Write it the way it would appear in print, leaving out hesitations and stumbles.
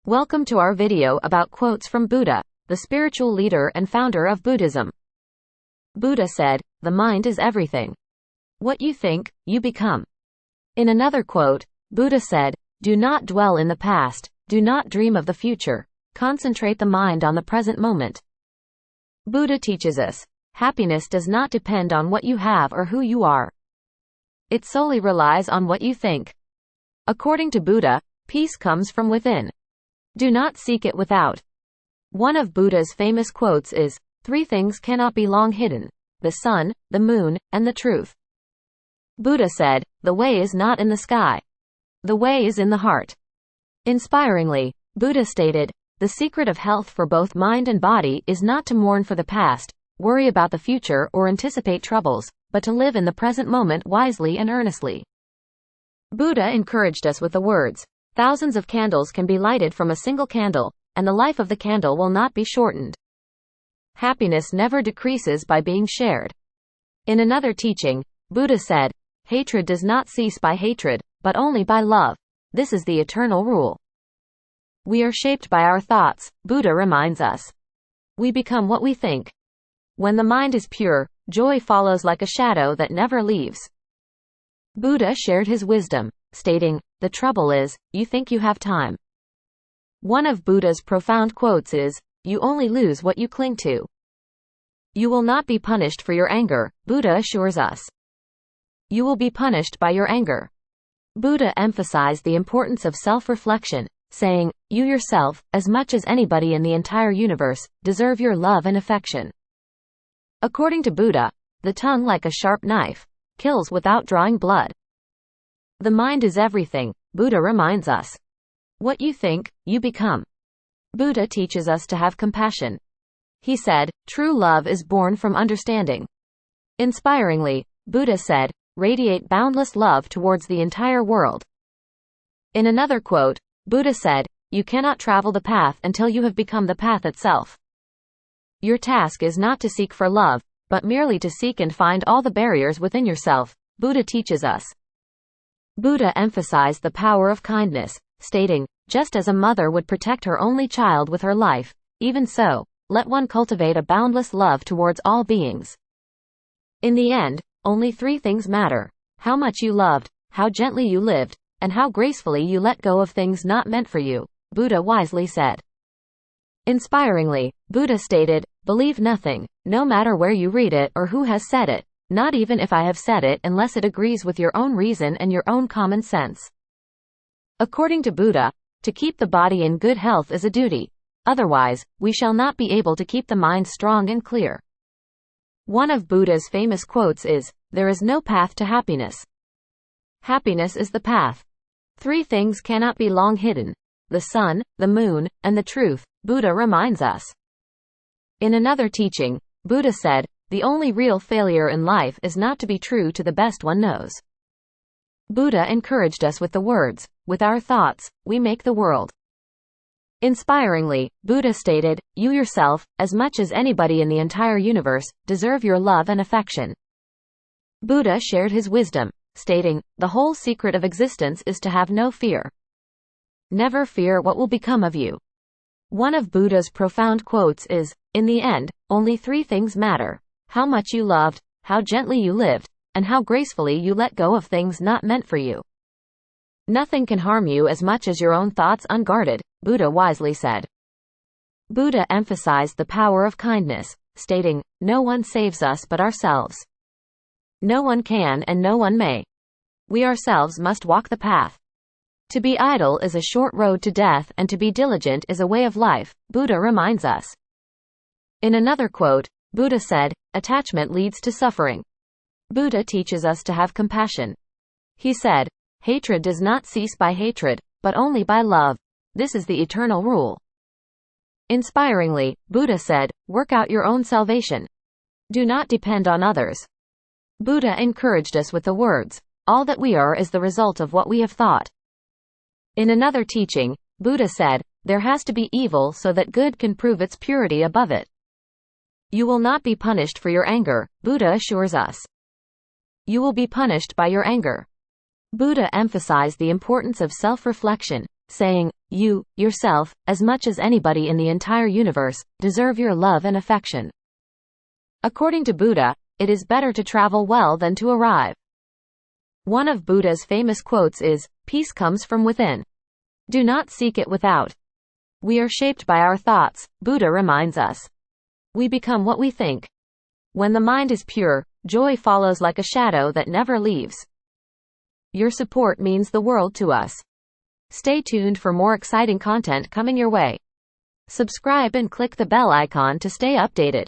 Welcome to our video about quotes from Buddha, the spiritual leader and founder of Buddhism. Buddha said, "The mind is everything. What you think, you become." In another quote, Buddha said, "Do not dwell in the past, do not dream of the future, concentrate the mind on the present moment." Buddha teaches us, happiness does not depend on what you have or who you are. It solely relies on what you think. According to Buddha, peace comes from within. Do not seek it without. One of Buddha's famous quotes is, "Three things cannot be long hidden: the sun, the moon, and the truth." Buddha said, "The way is not in the sky. The way is in the heart." Inspiringly, Buddha stated, "The secret of health for both mind and body is not to mourn for the past, worry about the future, or anticipate troubles, but to live in the present moment wisely and earnestly." Buddha encouraged us with the words, "Thousands of candles can be lighted from a single candle, and the life of the candle will not be shortened." Happiness never decreases by being shared. In another teaching, Buddha said, "Hatred does not cease by hatred, but only by love. This is the eternal rule." We are shaped by our thoughts, Buddha reminds us. We become what we think. When the mind is pure, joy follows like a shadow that never leaves. Buddha shared his wisdom, stating, "The trouble is, you think you have time." One of Buddha's profound quotes is, "You only lose what you cling to." You will not be punished for your anger, Buddha assures us. You will be punished by your anger. Buddha emphasized the importance of self-reflection, saying, "You yourself, as much as anybody in the entire universe, deserve your love and affection." According to Buddha, the tongue, like a sharp knife, kills without drawing blood. The mind is everything, Buddha reminds us. What you think, you become. Buddha teaches us to have compassion. He said, "True love is born from understanding." Inspiringly, Buddha said, "Radiate boundless love towards the entire world." In another quote, Buddha said, "You cannot travel the path until you have become the path itself." Your task is not to seek for love, but merely to seek and find all the barriers within yourself, Buddha teaches us. Buddha emphasized the power of kindness, stating, "Just as a mother would protect her only child with her life, even so, let one cultivate a boundless love towards all beings." In the end, only three things matter: how much you loved, how gently you lived, and how gracefully you let go of things not meant for you, Buddha wisely said. Inspiringly, Buddha stated, "Believe nothing, no matter where you read it or who has said it, not even if I have said it, unless it agrees with your own reason and your own common sense." According to Buddha, to keep the body in good health is a duty. Otherwise, we shall not be able to keep the mind strong and clear. One of Buddha's famous quotes is, "There is no path to happiness. Happiness is the path. Three things cannot be long hidden: the sun, the moon, and the truth," Buddha reminds us. In another teaching, Buddha said, "The only real failure in life is not to be true to the best one knows." Buddha encouraged us with the words, "With our thoughts, we make the world." Inspiringly, Buddha stated, "You yourself, as much as anybody in the entire universe, deserve your love and affection." Buddha shared his wisdom, stating, "The whole secret of existence is to have no fear. Never fear what will become of you." One of Buddha's profound quotes is, "In the end, only three things matter: how much you loved, how gently you lived, and how gracefully you let go of things not meant for you." Nothing can harm you as much as your own thoughts unguarded, Buddha wisely said. Buddha emphasized the power of kindness, stating, "No one saves us but ourselves. No one can and no one may. We ourselves must walk the path. To be idle is a short road to death, and to be diligent is a way of life," Buddha reminds us. In another quote, Buddha said, "Attachment leads to suffering." Buddha teaches us to have compassion. He said, "Hatred does not cease by hatred, but only by love. This is the eternal rule." Inspiringly, Buddha said, "Work out your own salvation. Do not depend on others." Buddha encouraged us with the words, "All that we are is the result of what we have thought." In another teaching, Buddha said, "There has to be evil so that good can prove its purity above it." You will not be punished for your anger, Buddha assures us. You will be punished by your anger. Buddha emphasized the importance of self-reflection, saying, "You, yourself, as much as anybody in the entire universe, deserve your love and affection." According to Buddha, it is better to travel well than to arrive. One of Buddha's famous quotes is, "Peace comes from within. Do not seek it without." We are shaped by our thoughts, Buddha reminds us. We become what we think. When the mind is pure, joy follows like a shadow that never leaves. Your support means the world to us. Stay tuned for more exciting content coming your way. Subscribe and click the bell icon to stay updated.